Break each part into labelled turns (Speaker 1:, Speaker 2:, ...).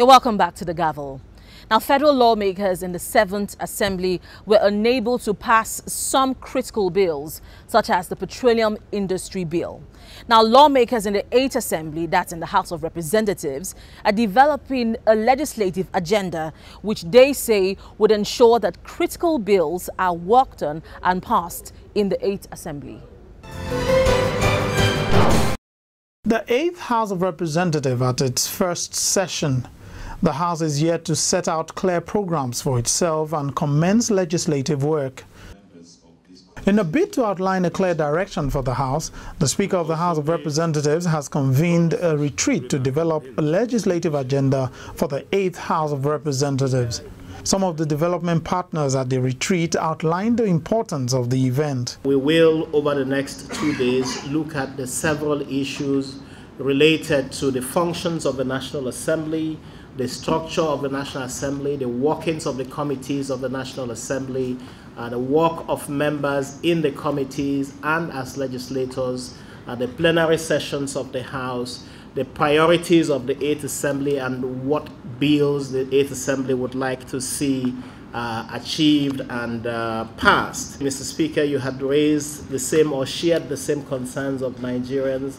Speaker 1: You're welcome back to the Gavel. Now, federal lawmakers in the 7th Assembly were unable to pass some critical bills, such as the Petroleum Industry Bill. Now, lawmakers in the 8th Assembly, that's in the House of Representatives, are developing a legislative agenda which they say would ensure that critical bills are worked on and passed in the 8th Assembly.
Speaker 2: The 8th House of Representatives at its first session. The House is yet to set out clear programs for itself and commence legislative work. In a bid to outline a clear direction for the House, the Speaker of the House of Representatives has convened a retreat to develop a legislative agenda for the 8th House of Representatives. Some of the development partners at the retreat outlined the importance of the event.
Speaker 3: We will, over the next 2 days, look at the several issues related to the functions of the National Assembly, the structure of the National Assembly, the workings of the committees of the National Assembly, the work of members in the committees and as legislators, the plenary sessions of the House, the priorities of the 8th Assembly and what bills the 8th Assembly would like to see achieved and passed. Mr. Speaker, you had raised the same or shared the same concerns of Nigerians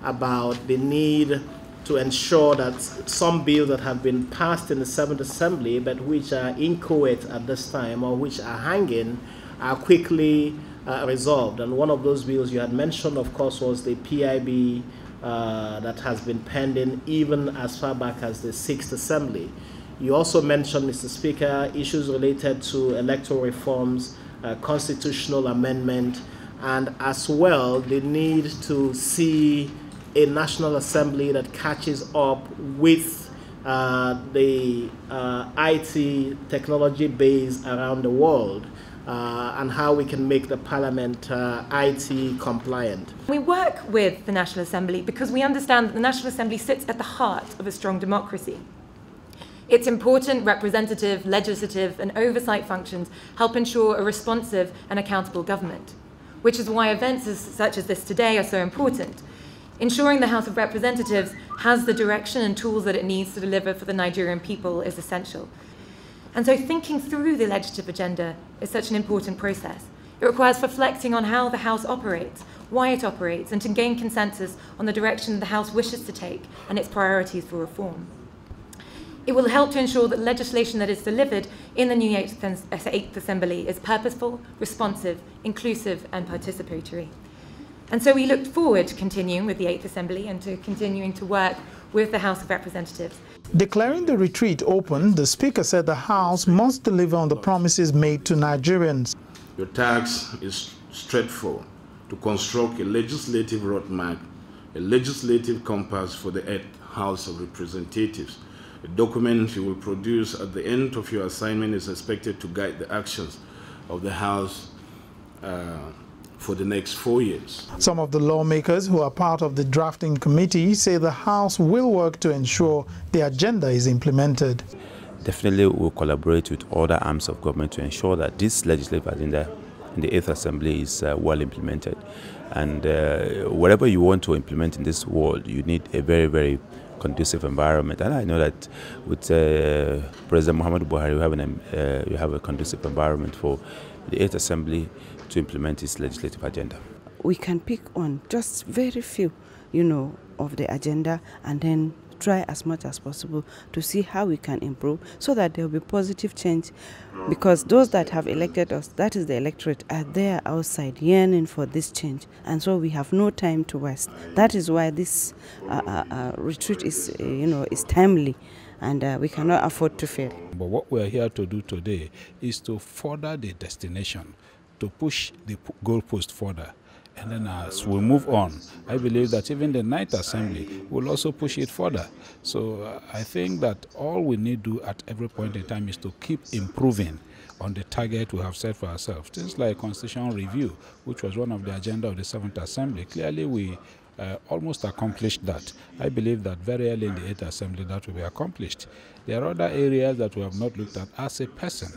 Speaker 3: about the need to ensure that some bills that have been passed in the 7th Assembly but which are inchoate at this time or which are hanging are quickly resolved. And one of those bills you had mentioned, of course, was the PIB that has been pending even as far back as the 6th Assembly. You also mentioned, Mr. Speaker, issues related to electoral reforms, constitutional amendment, and as well the need to see a National Assembly that catches up with the IT technology base around the world and how we can make the Parliament IT compliant.
Speaker 4: We work with the National Assembly because we understand that the National Assembly sits at the heart of a strong democracy. Its important representative, legislative and oversight functions help ensure a responsive and accountable government, which is why events such as this today are so important. Ensuring the House of Representatives has the direction and tools that it needs to deliver for the Nigerian people is essential. And so thinking through the legislative agenda is such an important process. It requires reflecting on how the House operates, why it operates, and to gain consensus on the direction the House wishes to take and its priorities for reform. It will help to ensure that legislation that is delivered in the new 8th Assembly is purposeful, responsive, inclusive, and participatory. And so we look forward to continuing with the 8th Assembly and to continuing to work with the House of Representatives.
Speaker 2: Declaring the retreat open, the Speaker said the House must deliver on the promises made to Nigerians.
Speaker 5: Your task is straightforward: to construct a legislative roadmap, a legislative compass for the 8th House of Representatives. The document you will produce at the end of your assignment is expected to guide the actions of the House for the next 4 years.
Speaker 2: Some of the lawmakers who are part of the drafting committee say the House will work to ensure the agenda is implemented.
Speaker 6: Definitely we'll collaborate with other arms of government to ensure that this legislative agenda in the 8th Assembly is well implemented. And whatever you want to implement in this world, you need a very, very conducive environment. And I know that with President Muhammad Buhari, you have a conducive environment for the 8th Assembly to implement its legislative agenda.
Speaker 7: We can pick on just very few, of the agenda and then try as much as possible to see how we can improve so that there will be positive change, because those that have elected us, that is the electorate, are there outside yearning for this change, and so we have no time to waste. That is why this retreat is, is timely, and we cannot afford to fail.
Speaker 8: But what we are here to do today is to further the destination, to push the goalpost further. And then as we move on, I believe that even the 9th Assembly will also push it further. So I think that all we need to do at every point in time is to keep improving on the target we have set for ourselves. Things like constitutional review, which was one of the agenda of the 7th Assembly. Clearly we almost accomplished that. I believe that very early in the 8th Assembly that will be accomplished. There are other areas that we have not looked at as a person.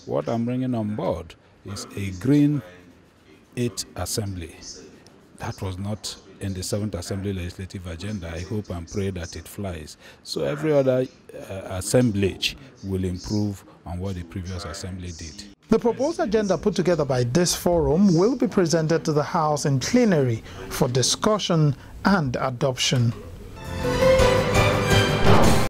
Speaker 8: What I'm bringing on board is a green 8th Assembly. That was not in the 7th Assembly Legislative Agenda. I hope and pray that it flies. So every other assemblage will improve on what the previous assembly did.
Speaker 2: The proposed agenda put together by this forum will be presented to the House in plenary for discussion and adoption.